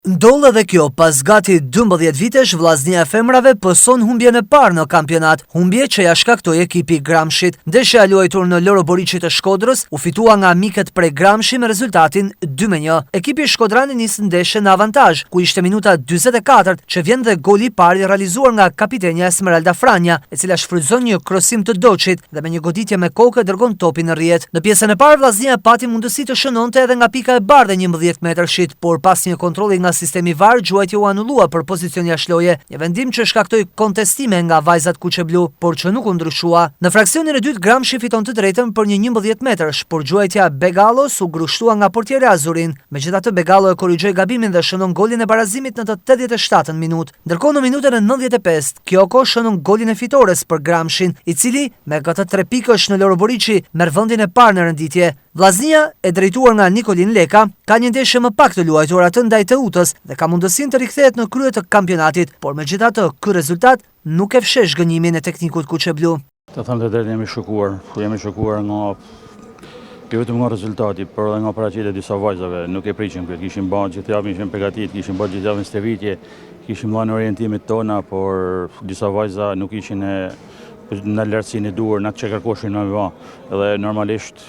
Ndodh edhe kjo, pas gati 12 vitesh, Vllaznia e femrave pëson humbjen e parë në kampionat, humbje që ja shkaktoi ekipi Gramshit. Ndeshja e luajtur në Loro Boriçi të Shkodrës u fitua nga miqet prej Gramshi me rezultatin 2-1. Ekipi shkodrani nis ndeshjen në avantazh, ku ishte minuta 44 që vjen dhe goli i parë i realizuar nga kapitenja Esmeralda Franja, e cila shfrytëzon një krosim të Doçit dhe me një goditje me kokë dërgon topin në rrjet. Në pjesën e parë Vllaznia pati mundësi të shënonte edhe nga pika e bardhë 11 metrëshit, por pas një kontrolli nga sistemi VAR, gjuajtja u anullua për pozicion jashtëloje, një vendim që shkaktoi kontestime nga vajzat kuqeblu, por që nuk u ndryshua. Në fraksionin e dytë Gramshi fiton të drejtën për një 11 metrash, por gjuajtja Begallos u grushtua nga portieri Azurin. Megjithatë Begallo e korrigjoi gabimin dhe shënon golin e barazimit në të 87-ën minutë. Ndërkohë në minutën e 95, Kyoko shënon golin e fitores për Gramshin, i cili me këtë 3 pikësh në Loro Boriçi merr vendin e parë në renditje. Vllaznia, e drejtuar nga Nikolin Leka, ka një ndeshje më pak të luajtur atë ndaj Teutës dhe ka mundësinë të rikthehet në krye të kampionatit, por megjithatë ky rezultat nuk e fshesh gënjimin e teknikut kuqeblu. Të them të drejtën, jemi shokuar nga jo vetëm nga rezultati, por edhe nga paraqitja e disa vajzave. Nuk e priqim këtë, kishim bërë gjithë javën, ishim përgatitur, kishim bërë gjithë javën stërvitje, kishim dhënë orientimet tona, por disa vajza nuk ishin në lartësinë e duhur, në atë që kërkoshin në MMA. Edhe normalisht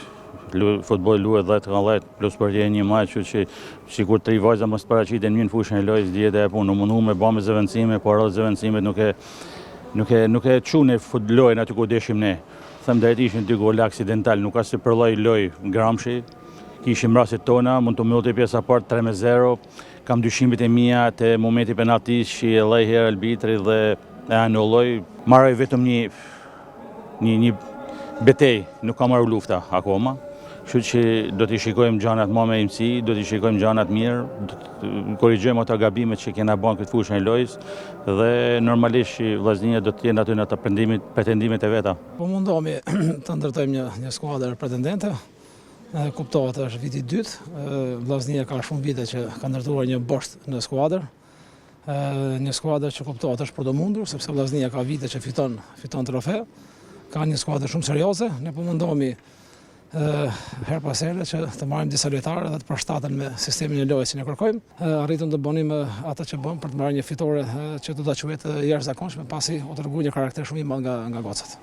futbolli luhet 10-10 plus për një maç, që sikur 3 vajza mos paraqiten në fushën e lojës, dihet e punë, mundu me bë me zëvendësime, por edhe zëvendësimet nuk e çunë lojën aty ku deshim ne. Them drejt, ishin 2 gola aksidental, nuk ka si për lloj Gramshi. Kishim rastet tona, mund të mbyllte pjesa parë 3-0. Kam dyshimet e mia te momenti penaltis që e lloj herë arbitri dhe e anulloi. Marroi vetëm një betejë, nuk ka marrë lufta akoma. Kështu që do t'i shikojmë gjanat më me imësi, do t'i shikojmë gjanat mirë, do të korrigjojmë ato gabimet që kena bën këtë fushën e lojës dhe normalisht Vllaznia do të jenë aty në ato pretendimet e veta. Po mundohemi të ndërtojmë një skuadër pretendente. Kuptohet është viti i dytë. Vllaznia ka shumë vite që ka ndërtuar një borsht në skuadër. Një skuadër që kuptohet është për të mundur, sepse Vllaznia ka vite që fiton trofe. Ka një skuadër shumë serioze. Ne po mundohemi her pas here që të marrim disa lojtarë dhe të përshtaten me sistemin e lojës që ne kërkojmë. Arritëm të bënim atë që bëm për të marrë një fitore që do ta quhet jashtëzakonshme, pasi u tregu një karakter shumë i madh nga gocat.